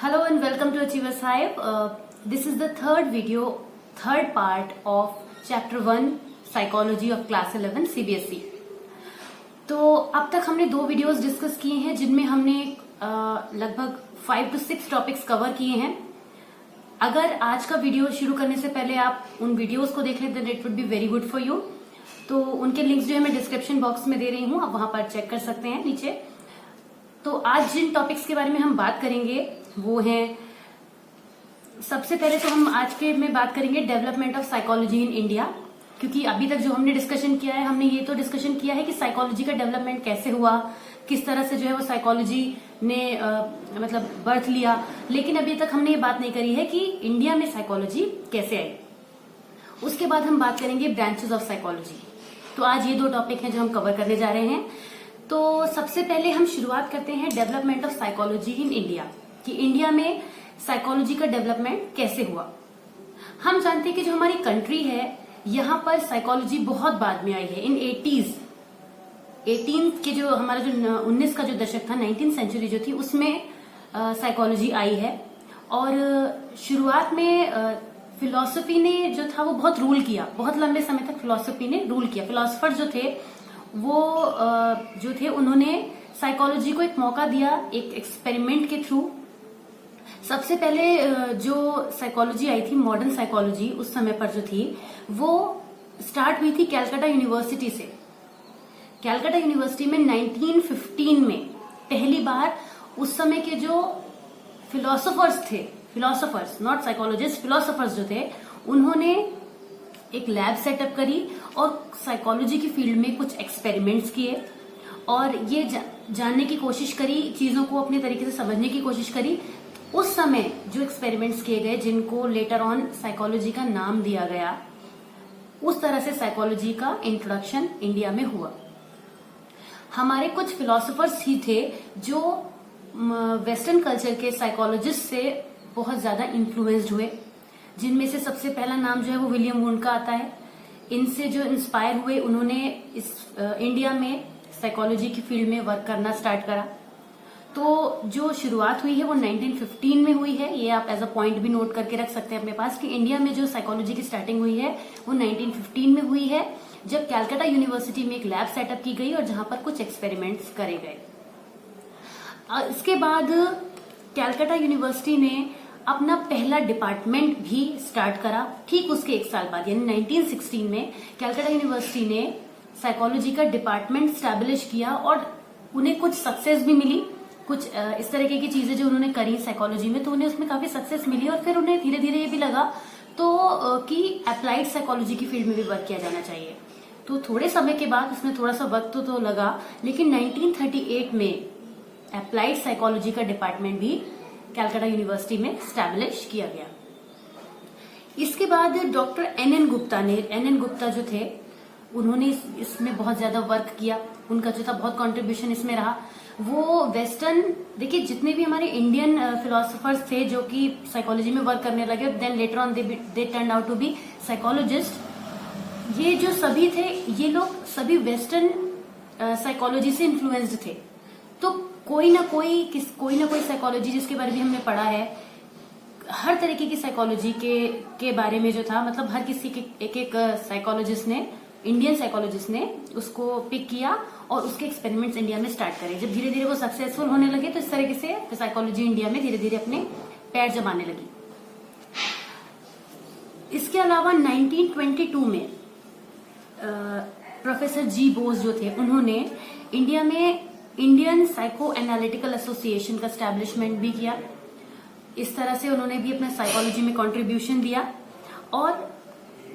Hello and welcome to Achievers Hive. This is the third part of Chapter 1 Psychology of Class 11 CBSE. तो अब तक हमने 2 videos discuss किए हैं जिनमें हमने लगभग 5 to 6 टॉपिक्स कवर किए हैं. अगर आज का वीडियो शुरू करने से पहले आप उन वीडियोस को देख लें then it would be very good for you. तो उनके लिंक्स जो है मैं डिस्क्रिप्शन बॉक्स में दे रही हूँ, आप वहां पर चेक कर सकते हैं नीचे. तो आज जिन टॉपिक्स के बारे में हम बात करेंगे वो हैं, सबसे पहले तो हम आज के में बात करेंगे development of psychology in India. क्योंकि अभी तक जो हमने डिस्कशन किया है, हमने ये तो डिस्कशन किया है कि साइकोलॉजी का डेवलपमेंट कैसे हुआ, किस तरह से जो है वो साइकोलॉजी ने मतलब बर्थ लिया. लेकिन अभी तक हमने ये बात नहीं करी है कि इंडिया में साइकोलॉजी कैसे आई. उसके बाद हम बात करेंगे ब्रांचेस ऑफ साइकोलॉजी. तो आज ये 2 टॉपिक हैं जो हम कवर करने जा रहे हैं. तो सबसे पहले हम शुरुआत करते हैं development of psychology in India, कि इंडिया में साइकोलॉजी का डेवलपमेंट कैसे हुआ. हम जानते हैं कि जो हमारी कंट्री है यहाँ पर साइकोलॉजी बहुत बाद में आई है. इन 18 के जो हमारा जो 19 का जो दशक था, 19th सेंचुरी जो थी, उसमें साइकोलॉजी आई है. और शुरुआत में फिलॉसफी ने जो था वो बहुत रूल किया, बहुत लंबे समय तक फिलॉसफी ने रूल किया. फिलॉसफर जो थे वो जो थे उन्होंने साइकोलॉजी को एक मौका दिया एक एक्सपेरिमेंट के थ्रू. सबसे पहले जो साइकोलॉजी आई थी, मॉडर्न साइकोलॉजी उस समय पर जो थी, वो स्टार्ट हुई थी कैलकाटा यूनिवर्सिटी से. कैलकाटा यूनिवर्सिटी में 1915 में पहली बार उस समय के जो फिलोसोफर्स थे, फिलोसोफर्स नॉट साइकोलॉजिस्ट, फिलोसोफर्स जो थे, उन्होंने एक लैब सेटअप करी और साइकोलॉजी की फील्ड में कुछ एक्सपेरिमेंट्स किए और ये जानने की कोशिश करी, चीजों को अपने तरीके से समझने की कोशिश करी. उस समय जो एक्सपेरिमेंट्स किए गए, जिनको लेटर ऑन साइकोलॉजी का नाम दिया गया, उस तरह से साइकोलॉजी का इंट्रोडक्शन इंडिया में हुआ. हमारे कुछ फिलोसोफर्स ही थे जो वेस्टर्न कल्चर के साइकोलॉजिस्ट से बहुत ज्यादा इन्फ्लुएंस्ड हुए, जिनमें से सबसे पहला नाम जो है वो विलियम वुंड का आता है. इनसे जो इंस्पायर हुए, उन्होंने इस इंडिया में साइकोलॉजी की फील्ड में वर्क करना स्टार्ट करा. तो जो शुरुआत हुई है वो 1915 में हुई है. ये आप एज अ पॉइंट भी नोट करके रख सकते हैं अपने पास कि इंडिया में जो साइकोलॉजी की स्टार्टिंग हुई है वो 1915 में हुई है, जब कैलकाटा यूनिवर्सिटी में एक लैब सेटअप की गई और जहां पर कुछ एक्सपेरिमेंट्स करे गए. इसके बाद कैलकाटा यूनिवर्सिटी ने अपना पहला डिपार्टमेंट भी स्टार्ट करा. ठीक उसके 1 साल बाद यानी 1916 में कैलकाटा यूनिवर्सिटी ने साइकोलॉजी का डिपार्टमेंट स्टैब्लिश किया और उन्हें कुछ सक्सेस भी मिली. कुछ इस तरीके की चीजें जो उन्होंने करी साइकोलॉजी में, तो उन्हें उसमें काफी सक्सेस मिली और फिर उन्हें धीरे धीरे ये भी लगा तो कि अप्लाइड साइकोलॉजी की फील्ड में भी वर्क किया जाना चाहिए. तो थोड़े समय के बाद, उसमें थोड़ा सा वक्त तो लगा, लेकिन 1938 में अप्लाइड साइकोलॉजी का डिपार्टमेंट भी कैलकाटा यूनिवर्सिटी में स्टैब्लिश किया गया. इसके बाद डॉक्टर एन एन गुप्ता जो थे, उन्होंने इसमें बहुत ज्यादा वर्क किया. उनका जो था बहुत कंट्रीब्यूशन इसमें रहा. वो वेस्टर्न, देखिए जितने भी हमारे इंडियन फिलोसोफर्स थे जो कि साइकोलॉजी में वर्क करने लगे, then later on they turn out to be psychologist. ये जो सभी थे, ये लोग सभी वेस्टर्न साइकोलॉजी से इन्फ्लुएंस्ड थे. तो कोई ना कोई साइकोलॉजी जिसके बारे में हमने पढ़ा है, हर तरीके की साइकोलॉजी के बारे में जो था, मतलब हर किसी के एक साइकोलॉजिस्ट ने, इंडियन साइकोलॉजिस्ट ने उसको पिक किया और उसके एक्सपेरिमेंट्स इंडिया में स्टार्ट करे. जब धीरे धीरे वो सक्सेसफुल होने लगे तो इस तरीके से साइकोलॉजी इंडिया में धीरे धीरे अपने पैर जमाने लगी. इसके अलावा 1922 में प्रोफेसर जी बोस जो थे, उन्होंने इंडिया में इंडियन साइको एनालिटिकल एसोसिएशन का स्टैब्लिशमेंट भी किया. इस तरह से उन्होंने भी अपने साइकोलॉजी में कंट्रीब्यूशन दिया. और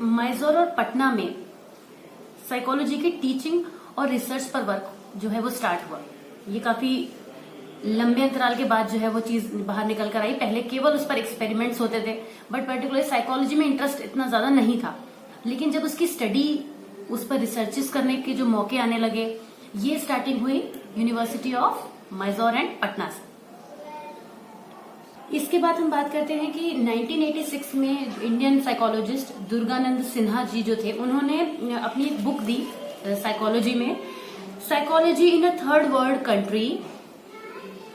मैसूर और पटना में साइकोलॉजी की टीचिंग और रिसर्च पर वर्क जो है वो स्टार्ट हुआ. ये काफी लंबे अंतराल के बाद जो है वो चीज बाहर निकल कर आई. पहले केवल उस पर एक्सपेरिमेंट्स होते थे, बट पर्टिकुलर साइकोलॉजी में इंटरेस्ट इतना ज्यादा नहीं था. लेकिन जब उसकी स्टडी, उस पर रिसर्चेस करने के जो मौके आने लगे, ये स्टार्टिंग हुई university of Mysore and Patna से. इसके बाद हम बात करते हैं कि 1986 में इंडियन साइकोलॉजिस्ट दुर्गानंद सिन्हा जी जो थे, उन्होंने अपनी एक बुक दी साइकोलॉजी में, psychology in a third world country,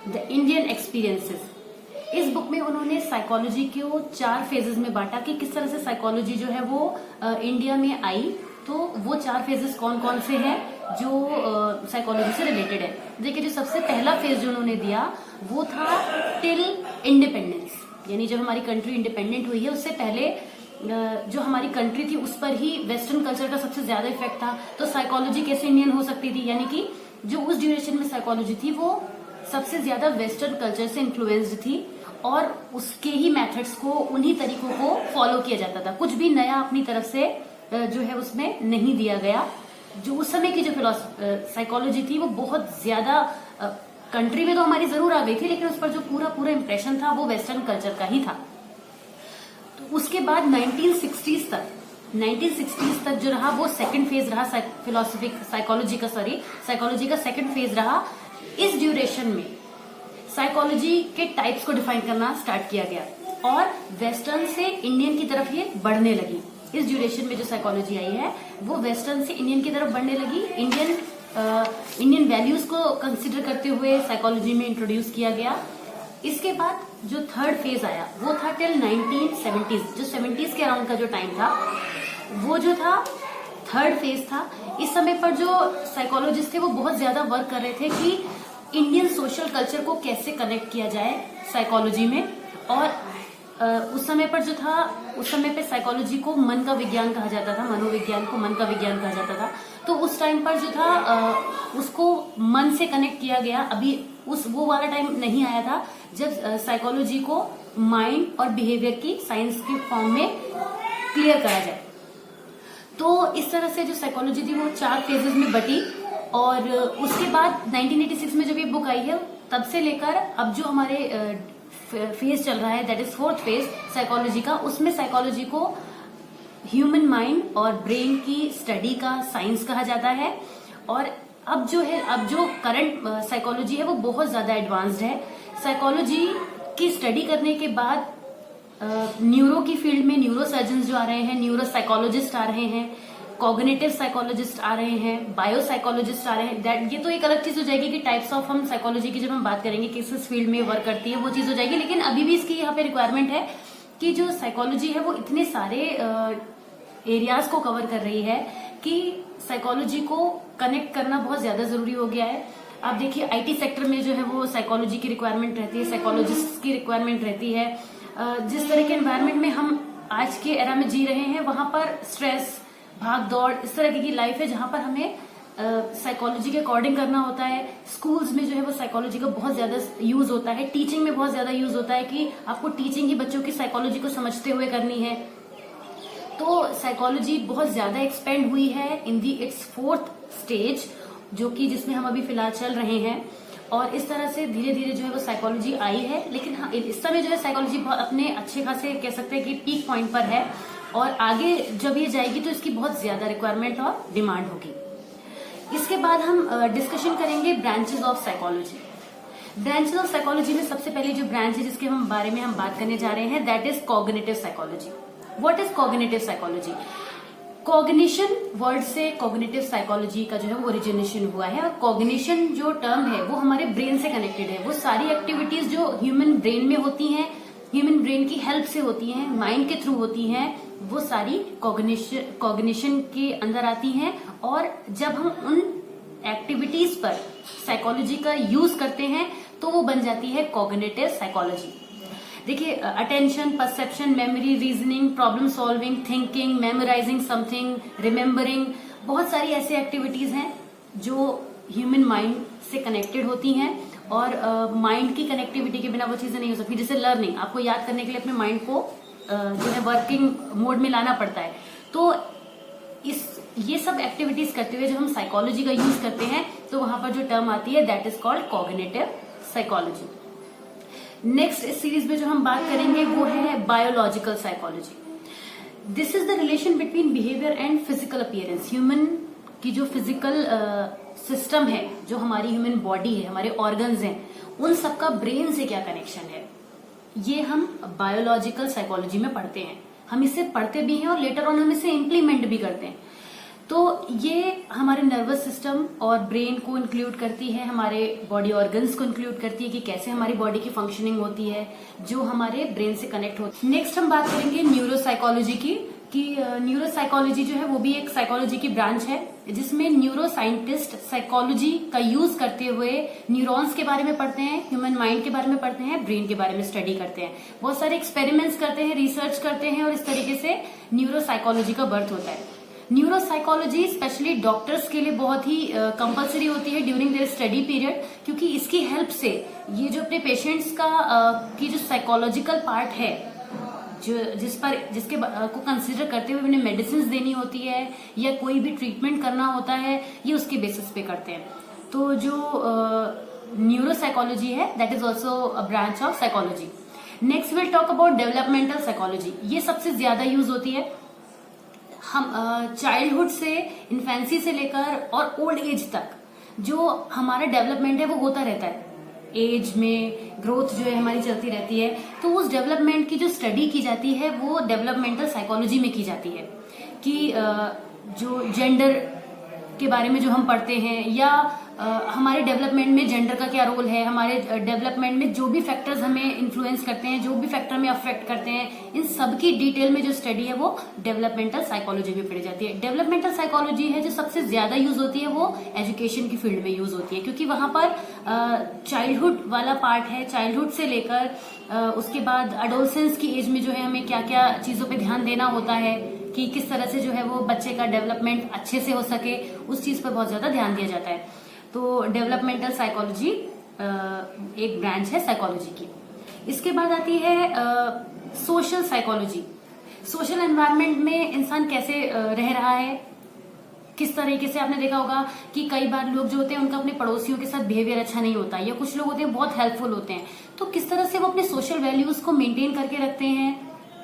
the Indian experiences. इस बुक में उन्होंने साइकोलॉजी को 4 फेजेस में बांटा कि किस तरह से साइकोलॉजी जो है वो इंडिया में आई। तो वो 4 फेजेस कौन कौन से हैं जो साइकोलॉजी से रिलेटेड है। देखिए, जो सबसे पहला फेज जो उन्होंने दिया वो था टिल इंडिपेंडेंस, यानी जब हमारी कंट्री इंडिपेंडेंट हुई है उससे पहले जो हमारी कंट्री थी उस पर ही वेस्टर्न कल्चर का सबसे ज्यादा इफेक्ट था। तो साइकोलॉजी कैसे इंडियन हो सकती थी, यानी कि जो उस ड्यूरेशन में साइकोलॉजी थी वो सबसे ज्यादा वेस्टर्न कल्चर से इन्फ्लुएंस्ड थी और उसके ही मेथड्स को, उन्हीं तरीकों को फॉलो किया जाता था। कुछ भी नया अपनी तरफ से जो है उसमें नहीं दिया गया। जो उस समय की जो साइकोलॉजी थी वो बहुत ज्यादा कंट्री में तो हमारी जरूर आ गई थी, लेकिन उस पर जो पूरा इम्प्रेशन था वो वेस्टर्न कल्चर का ही था। तो उसके बाद 1960s तक जो रहा वो सेकंड फेज रहा साइकोलॉजी का सेकंड फेज रहा। इस ड्यूरेशन में साइकोलॉजी के टाइप्स को डिफाइन करना स्टार्ट किया गया और वेस्टर्न से इंडियन की तरफ ये बढ़ने लगी। इस ड्यूरेशन में जो साइकोलॉजी आई है वो वेस्टर्न से इंडियन की तरफ बढ़ने लगी। इंडियन वैल्यूज को कंसिडर करते हुए साइकोलॉजी में इंट्रोड्यूस किया गया। इसके बाद जो थर्ड फेज आया वो था टिल 1970s, जो 70s के अराउंड का जो टाइम था वो जो था थर्ड फेज था। इस समय पर जो साइकोलॉजिस्ट थे वो बहुत ज्यादा वर्क कर रहे थे कि इंडियन सोशल कल्चर को कैसे कनेक्ट किया जाए साइकोलॉजी में। और उस समय पर जो था, उस समय पे साइकोलॉजी को मन का विज्ञान कहा जाता था, मनोविज्ञान को मन का विज्ञान कहा जाता था। तो उस टाइम पर जो था उसको मन से कनेक्ट किया गया। अभी वो वाला टाइम नहीं आया था जब साइकोलॉजी को माइंड और बिहेवियर की साइंस के फॉर्म में क्लियर करा जाए। तो इस तरह से जो साइकोलॉजी थी वो 4 फेजेस में बटी। और उसके बाद 1986 में जब ये बुक आई है तब से लेकर अब जो हमारे फेज चल रहा है, that is fourth phase psychology का, उसमें साइकोलॉजी को ह्यूमन माइंड और ब्रेन की स्टडी का साइंस कहा जाता है। और अब जो करंट साइकोलॉजी है वो बहुत ज्यादा एडवांस्ड है। साइकोलॉजी की स्टडी करने के बाद न्यूरो की फील्ड में न्यूरो सर्जन जो आ रहे हैं, न्यूरो साइकोलॉजिस्ट आ रहे हैं, कॉग्निटिव साइकोलॉजिस्ट आ रहे हैं, बायो साइकोलॉजिस्ट आ रहे हैं। ये तो एक अलग चीज हो जाएगी कि टाइप्स ऑफ हम साइकोलॉजी की जब हम बात करेंगे किस फील्ड में वर्क करती है वो चीज हो जाएगी। लेकिन अभी भी इसकी यहाँ पे रिक्वायरमेंट है कि जो साइकोलॉजी है वो इतने सारे एरियाज को कवर कर रही है कि साइकोलॉजी को कनेक्ट करना बहुत ज्यादा जरूरी हो गया है। आप देखिए आईटी सेक्टर में जो है वो साइकोलॉजी की रिक्वायरमेंट रहती है, साइकोलॉजिस्ट की रिक्वायरमेंट रहती है। जिस तरह के एनवायरमेंट में हम आज के एरा में जी रहे हैं वहां पर स्ट्रेस, भाग दौड़, इस तरह की लाइफ है जहां पर हमें साइकोलॉजी के अकॉर्डिंग करना होता है। स्कूल्स में जो है वो साइकोलॉजी का बहुत ज्यादा यूज होता है, टीचिंग में बहुत ज्यादा यूज होता है कि आपको टीचिंग ही बच्चों की साइकोलॉजी को समझते हुए करनी है। तो साइकोलॉजी बहुत ज्यादा एक्सपेंड हुई है इन दी इट्स फोर्थ स्टेज, जो कि जिसमें हम अभी फिलहाल चल रहे हैं। और इस तरह से धीरे धीरे जो है वो साइकोलॉजी आई है। लेकिन हाँ, इस समय जो है साइकोलॉजी अपने अच्छे खासे कह सकते हैं कि पीक पॉइंट पर है और आगे जब ये जाएगी तो इसकी बहुत ज्यादा रिक्वायरमेंट और डिमांड होगी। इसके बाद हम डिस्कशन करेंगे branches of psychology. Branches of psychology में सबसे पहले जो ब्रांच है जिसके बारे में हम बात करने जा रहे हैं that is cognitive psychology. What is cognitive psychology? Cognition word से कॉग्निटिव साइकोलॉजी का जो है वो ओरिजिनेशन हुआ है। और कॉग्निशन जो टर्म है वो हमारे ब्रेन से कनेक्टेड है। वो सारी एक्टिविटीज जो ह्यूमन ब्रेन में होती हैं, ह्यूमन ब्रेन की हेल्प से होती हैं, माइंड के थ्रू होती हैं, वो सारी कॉग्निशन के अंदर आती हैं। और जब हम उन एक्टिविटीज पर साइकोलॉजी का यूज करते हैं तो वो बन जाती है कॉग्निटिव साइकोलॉजी। देखिए, attention, perception, memory, reasoning, problem solving, thinking, memorising something, remembering, बहुत सारी ऐसी एक्टिविटीज हैं जो ह्यूमन माइंड से कनेक्टेड होती हैं। और माइंड की कनेक्टिविटी के बिना वो चीजें नहीं हो सकती। जैसे लर्निंग, आपको याद करने के लिए अपने माइंड को जो है वर्किंग मोड में लाना पड़ता है। तो ये सब एक्टिविटीज करते हुए जब हम साइकोलॉजी का यूज करते हैं तो वहां पर जो टर्म आती है that is called cognitive psychology. Next इस सीरीज में जो हम बात करेंगे वो है biological psychology. This is the relation between behaviour and physical appearance. Human की जो फिजिकल सिस्टम है, जो हमारी ह्यूमन बॉडी है, हमारे ऑर्गन्स हैं, उन सबका ब्रेन से क्या कनेक्शन है, ये हम बायोलॉजिकल साइकोलॉजी में पढ़ते हैं। हम इसे पढ़ते भी हैं और लेटर ऑन हम इसे इम्प्लीमेंट भी करते हैं। तो ये हमारे नर्वस सिस्टम और ब्रेन को इंक्लूड करती है, हमारे बॉडी ऑर्गन्स को इंक्लूड करती है कि कैसे हमारी बॉडी की फंक्शनिंग होती है जो हमारे ब्रेन से कनेक्ट होती है। नेक्स्ट हम बात करेंगे न्यूरोसाइकोलॉजी की, कि न्यूरोसाइकोलॉजी जो है वो भी एक साइकोलॉजी की ब्रांच है जिसमें न्यूरो साइंटिस्ट साइकोलॉजी का यूज करते हुए न्यूरॉन्स के बारे में पढ़ते हैं, ह्यूमन माइंड के बारे में पढ़ते हैं, ब्रेन के बारे में स्टडी करते हैं, बहुत सारे एक्सपेरिमेंट्स करते हैं, रिसर्च करते हैं और इस तरीके से न्यूरोसाइकोलॉजी का बर्थ होता है। न्यूरोसाइकोलॉजी स्पेशली डॉक्टर्स के लिए बहुत ही कंपलसरी होती है ड्यूरिंग देयर स्टडी पीरियड, क्योंकि इसकी हेल्प से ये जो अपने पेशेंट्स का की जो साइकोलॉजिकल पार्ट है, जो जिसके को कंसिडर करते हुए उन्हें मेडिसिन देनी होती है या कोई भी ट्रीटमेंट करना होता है, ये उसके बेसिस पे करते हैं। तो जो न्यूरोसाइकोलॉजी है that is also a branch of psychology. Next will talk about developmental psychology. ये सबसे ज्यादा यूज होती है। हम चाइल्डहुड से, इन्फेंसी से लेकर और ओल्ड एज तक जो हमारा डेवलपमेंट है वो होता रहता है। एज में ग्रोथ जो है हमारी चलती रहती है, तो उस डेवलपमेंट की जो स्टडी की जाती है वो डेवलपमेंटल साइकोलॉजी में की जाती है। कि जो जेंडर के बारे में जो हम पढ़ते हैं या हमारे डेवलपमेंट में जेंडर का क्या रोल है, हमारे डेवलपमेंट में जो भी फैक्टर्स हमें इन्फ्लुएंस करते हैं, जो भी फैक्टर हमें अफेक्ट करते हैं, इन सब की डिटेल में जो स्टडी है वो डेवलपमेंटल साइकोलॉजी में पढ़ी जाती है। डेवलपमेंटल साइकोलॉजी है जो सबसे ज्यादा यूज होती है वो एजुकेशन की फील्ड में यूज होती है, क्योंकि वहां पर चाइल्डहुड वाला पार्ट है। चाइल्डहुड से लेकर उसके बाद एडोलसेंस की एज में जो है हमें क्या क्या चीजों पे ध्यान देना होता है कि किस तरह से जो है वो बच्चे का डेवलपमेंट अच्छे से हो सके, उस चीज पर बहुत ज्यादा ध्यान दिया जाता है। तो डेवलपमेंटल साइकोलॉजी एक ब्रांच है साइकोलॉजी की। इसके बाद आती है सोशल साइकोलॉजी। सोशल एनवायरनमेंट में इंसान कैसे रह रहा है, किस तरीके से। आपने देखा होगा कि कई बार लोग जो होते हैं उनका अपने पड़ोसियों के साथ बिहेवियर अच्छा नहीं होता, या कुछ लोग होते हैं बहुत हेल्पफुल होते हैं, तो किस तरह से वो अपने सोशल वैल्यूज को मेंटेन करके रखते हैं,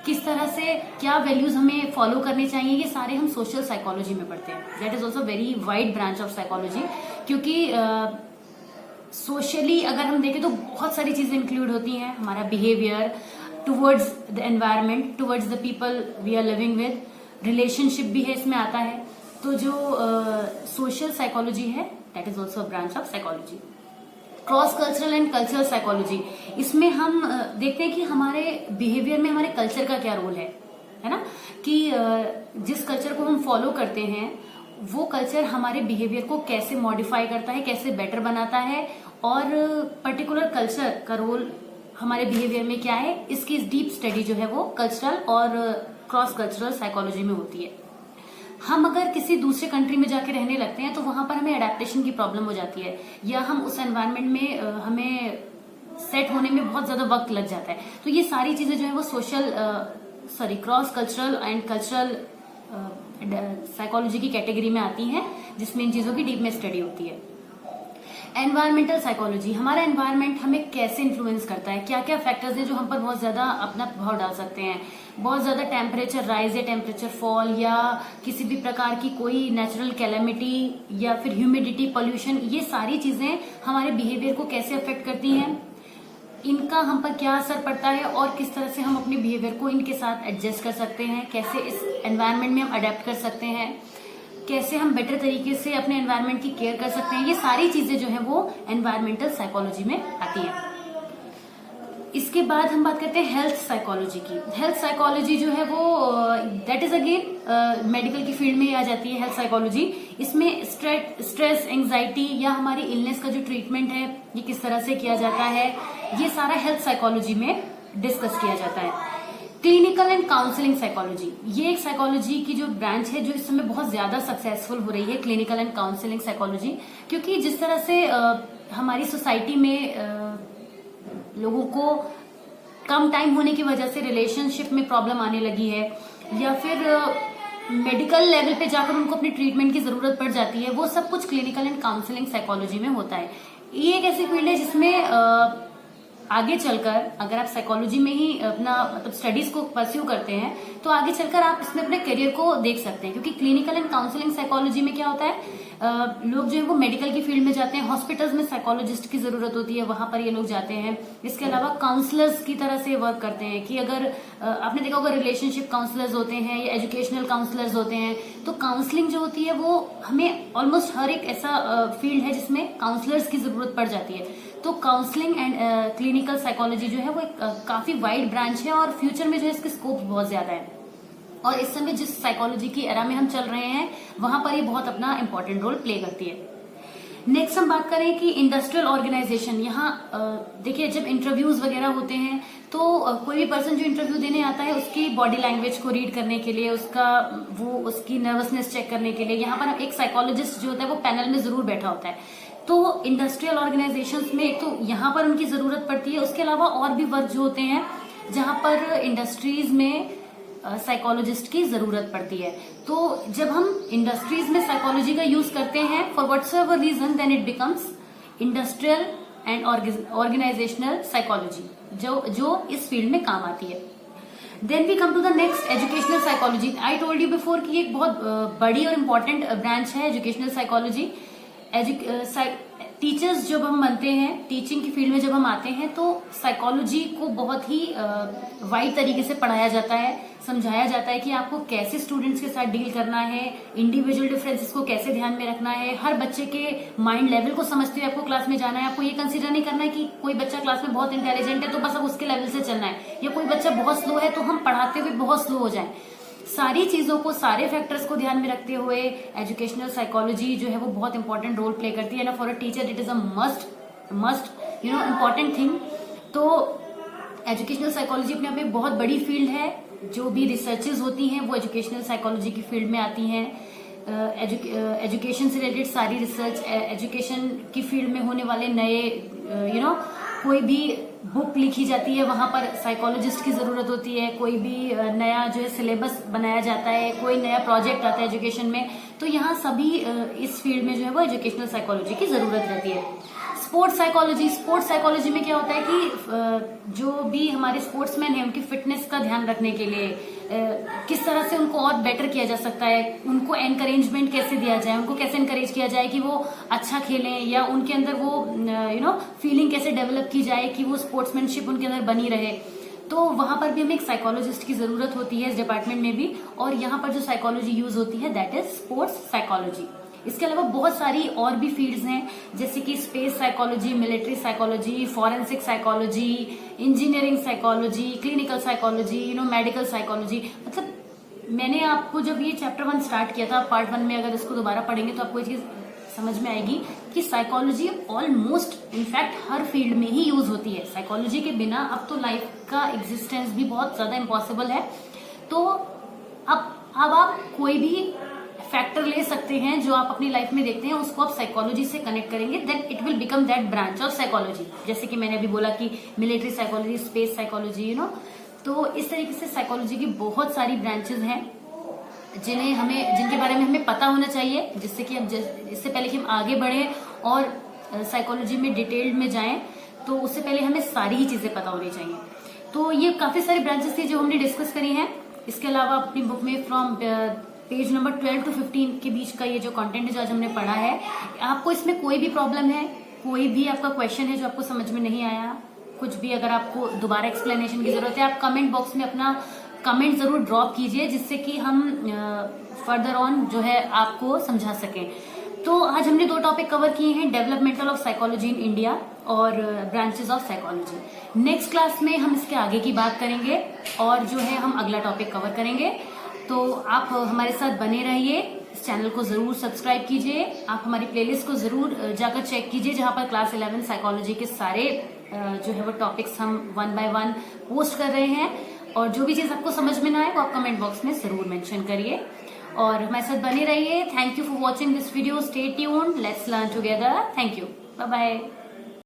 किस तरह से क्या वैल्यूज हमें फॉलो करने चाहिए, ये सारे हम सोशल साइकोलॉजी में पढ़ते हैं। That is also very wide branch of psychology, क्योंकि सोशली अगर हम देखें तो बहुत सारी चीजें इंक्लूड होती हैं। हमारा behaviour towards the environment, towards the people we are living with, relationship भी है इसमें आता है। तो जो सोशल साइकोलॉजी है that is also branch of psychology. Cross cultural and cultural psychology, इसमें हम देखते हैं कि हमारे बिहेवियर में हमारे कल्चर का क्या रोल है ना, कि जिस कल्चर को हम फॉलो करते हैं वो कल्चर हमारे बिहेवियर को कैसे मॉडिफाई करता है, कैसे बेटर बनाता है, और पर्टिकुलर कल्चर का रोल हमारे बिहेवियर में क्या है, इसकी डीप स्टडी जो है वो कल्चरल और क्रॉस कल्चरल साइकोलॉजी में होती है। हम अगर किसी दूसरे कंट्री में जाके रहने लगते हैं तो वहां पर हमें अडेप्टेशन की प्रॉब्लम हो जाती है, या हम उस एनवायरनमेंट में हमें सेट होने में बहुत ज्यादा वक्त लग जाता है। तो ये सारी चीजें जो है वो cross cultural and cultural psychology की कैटेगरी में आती हैं, जिसमें इन चीजों की डीप में स्टडी होती है। एनवायरमेंटल साइकोलॉजी, हमारा एनवायरनमेंट हमें कैसे इन्फ्लुएंस करता है, क्या क्या फैक्टर्स हैं जो हम पर बहुत ज्यादा अपना प्रभाव डाल सकते हैं। बहुत ज्यादा टेम्परेचर राइज या टेम्परेचर फॉल, या किसी भी प्रकार की कोई नेचुरल कैलेमिटी, या फिर ह्यूमिडिटी, पोल्यूशन, ये सारी चीजें हमारे बिहेवियर को कैसे अफेक्ट करती हैं, इनका हम पर क्या असर पड़ता है, और किस तरह से हम अपने बिहेवियर को इनके साथ एडजस्ट कर सकते हैं, कैसे इस एनवायरनमेंट में हम अडेप्ट कर सकते हैं, कैसे हम बेटर तरीके से अपने एनवायरनमेंट की केयर कर सकते हैं। ये सारी चीजें जो है वो एनवायरमेंटल साइकोलॉजी में आती है। इसके बाद हम बात करते हैं हेल्थ साइकोलॉजी की। हेल्थ साइकोलॉजी जो है वो दैट इज अगेन मेडिकल की फील्ड में ही आ जाती है हेल्थ साइकोलॉजी। इसमें स्ट्रेस, एंजाइटी या हमारी इलनेस का जो ट्रीटमेंट है ये किस तरह से किया जाता है, ये सारा हेल्थ साइकोलॉजी में डिस्कस किया जाता है। क्लिनिकल एंड काउंसलिंग साइकोलॉजी, ये एक साइकोलॉजी की जो ब्रांच है जो इस समय बहुत ज्यादा सक्सेसफुल हो रही है, क्लिनिकल एंड काउंसलिंग साइकोलॉजी। क्योंकि जिस तरह से हमारी सोसाइटी में लोगों को कम टाइम होने की वजह से रिलेशनशिप में प्रॉब्लम आने लगी है, या फिर मेडिकल लेवल पे जाकर उनको अपनी ट्रीटमेंट की जरूरत पड़ जाती है, वो सब कुछ क्लिनिकल एंड काउंसलिंग साइकोलॉजी में होता है। ये एक ऐसी फील्ड है जिसमें आगे चलकर अगर आप साइकोलॉजी में ही अपना मतलब स्टडीज को परस्यू करते हैं तो आगे चलकर आप इसमें अपने करियर को देख सकते हैं, क्योंकि क्लिनिकल एंड काउंसलिंग साइकोलॉजी में क्या होता है, लोग जो है वो मेडिकल की फील्ड में जाते हैं, हॉस्पिटल्स में साइकोलॉजिस्ट की जरूरत होती है, वहां पर ये लोग जाते हैं। इसके अलावा काउंसलर्स की तरह से वर्क करते हैं कि अगर आपने देखा होगा रिलेशनशिप काउंसलर्स होते हैं या एजुकेशनल काउंसलर्स होते हैं, तो काउंसलिंग जो होती है वो हमें ऑलमोस्ट हर एक ऐसा फील्ड है जिसमें काउंसलर्स की जरूरत पड़ जाती है। तो काउंसलिंग एंड क्लिनिकल साइकोलॉजी जो है वो एक काफी वाइड ब्रांच है और फ्यूचर में जो है इसके स्कोप बहुत ज्यादा है। और इस समय जिस साइकोलॉजी की एरा में हम चल रहे हैं वहां पर ये बहुत अपना इंपॉर्टेंट रोल प्ले करती है। नेक्स्ट हम बात करें कि इंडस्ट्रियल ऑर्गेनाइजेशन। यहाँ देखिए जब इंटरव्यूज वगैरह होते हैं तो कोई भी पर्सन जो इंटरव्यू देने आता है उसकी बॉडी लैंग्वेज को रीड करने के लिए, उसकी नर्वसनेस चेक करने के लिए यहाँ पर एक साइकोलॉजिस्ट जो होता है वो पैनल में जरूर बैठा होता है। तो इंडस्ट्रियल ऑर्गेनाइजेशंस में एक तो यहाँ पर उनकी जरूरत पड़ती है, उसके अलावा और भी वर्क जो होते हैं जहां पर इंडस्ट्रीज में साइकोलॉजिस्ट की जरूरत पड़ती है। तो जब हम इंडस्ट्रीज में साइकोलॉजी का यूज करते हैं for whatsoever reason, then it becomes industrial and organisational psychology जो इस फील्ड में काम आती है। Then we come to the next, educational psychology. I told you before कि एक बहुत बड़ी और इंपॉर्टेंट ब्रांच है एजुकेशनल साइकोलॉजी। टीचर्स जब हम बनते हैं, टीचिंग की फील्ड में जब हम आते हैं तो साइकोलॉजी को बहुत ही वाइड तरीके से पढ़ाया जाता है, समझाया जाता है कि आपको कैसे स्टूडेंट्स के साथ डील करना है, इंडिविजुअल डिफरेंसेस को कैसे ध्यान में रखना है, हर बच्चे के माइंड लेवल को समझते हुए आपको क्लास में जाना है। आपको ये कंसीडर नहीं करना है कि कोई बच्चा क्लास में बहुत इंटेलिजेंट है तो बस अब उसके लेवल से चलना है, या कोई बच्चा बहुत स्लो है तो हम पढ़ाते हुए बहुत स्लो हो जाए। सारी चीजों को, सारे फैक्टर्स को ध्यान में रखते हुए एजुकेशनल साइकोलॉजी जो है वो बहुत इंपॉर्टेंट रोल प्ले करती है ना। For a teacher it is a must important thing. तो एजुकेशनल साइकोलॉजी अपने आप में बहुत बड़ी फील्ड है। जो भी रिसर्चेज होती हैं वो एजुकेशनल साइकोलॉजी की फील्ड में आती हैं। एजुकेशन से रिलेटेड सारी रिसर्च, एजुकेशन की फील्ड में होने वाले नए कोई भी बुक लिखी जाती है वहां पर साइकोलॉजिस्ट की जरूरत होती है। कोई भी नया जो है सिलेबस बनाया जाता है, कोई नया प्रोजेक्ट आता है एजुकेशन में, तो यहाँ सभी इस फील्ड में जो है वो एजुकेशनल साइकोलॉजी की जरूरत रहती है। स्पोर्ट्स साइकोलॉजी में क्या होता है कि जो भी हमारे स्पोर्ट्समैन हैं उनकी फिटनेस का ध्यान रखने के लिए किस तरह से उनको और बेटर किया जा सकता है, उनको एनकरेजमेंट कैसे दिया जाए, उनको कैसे एनकरेज किया जाए कि वो अच्छा खेलें, या उनके अंदर वो फीलिंग कैसे डेवलप की जाए कि वो स्पोर्ट्समैनशिप उनके अंदर बनी रहे। तो वहां पर भी हमें एक साइकोलॉजिस्ट की जरूरत होती है इस डिपार्टमेंट में भी। और यहाँ पर जो साइकोलॉजी यूज होती है दैट इज स्पोर्ट्स साइकोलॉजी। इसके अलावा बहुत सारी और भी फील्ड्स हैं जैसे कि space psychology, military psychology, forensic psychology, engineering psychology, clinical psychology, medical psychology. मतलब मैंने आपको जब ये चैप्टर 1 स्टार्ट किया था, पार्ट 1 में अगर इसको दोबारा पढ़ेंगे तो आपको ये चीज समझ में आएगी कि साइकोलॉजी ऑलमोस्ट इनफैक्ट हर फील्ड में ही यूज होती है। साइकोलॉजी के बिना अब तो लाइफ का एग्जिस्टेंस भी बहुत ज्यादा इम्पॉसिबल है। तो अब आप कोई भी फैक्टर ले सकते हैं जो आप अपनी लाइफ में देखते हैं, उसको आप साइकोलॉजी से कनेक्ट करेंगे, then it will become that branch of psychology. जैसे कि मैंने अभी बोला कि मिलिट्री साइकोलॉजी, स्पेस साइकोलॉजी, तो इस तरीके से साइकोलॉजी की बहुत सारी ब्रांचेस हैं जिनके बारे में हमें पता होना चाहिए, जिससे कि हम इससे पहले कि हम आगे बढ़े और साइकोलॉजी में डिटेल्ड में जाएं तो उससे पहले हमें सारी ही चीजें पता होनी चाहिए। तो ये काफी सारी ब्रांचेस थी जो हमने डिस्कस करी हैं। इसके अलावा अपनी बुक में फ्रॉम पेज नंबर 12 to 15 के बीच का ये जो कंटेंट है जो आज हमने पढ़ा है, आपको इसमें कोई भी प्रॉब्लम है, कोई भी आपका क्वेश्चन है जो आपको समझ में नहीं आया, कुछ भी अगर आपको दोबारा एक्सप्लेनेशन की जरूरत है, आप कमेंट बॉक्स में अपना कमेंट जरूर ड्रॉप कीजिए जिससे कि हम फर्दर ऑन जो है आपको समझा सकें। तो आज हमने 2 टॉपिक कवर किए हैं, developmental of psychology in India और branches of psychology. Next class में हम इसके आगे की बात करेंगे और जो है हम अगला टॉपिक कवर करेंगे। तो आप हमारे साथ बने रहिए, इस चैनल को जरूर सब्सक्राइब कीजिए, आप हमारी प्लेलिस्ट को जरूर जाकर चेक कीजिए जहां पर क्लास 11 साइकोलॉजी के सारे जो है वो टॉपिक्स हम 1 by 1 पोस्ट कर रहे हैं। और जो भी चीज आपको समझ में ना आए वो आप कमेंट बॉक्स में जरूर मेंशन करिए और हमारे साथ बने रहिए। Thank you for watching this video, stay tuned, let's learn together. Thank you, bye bye.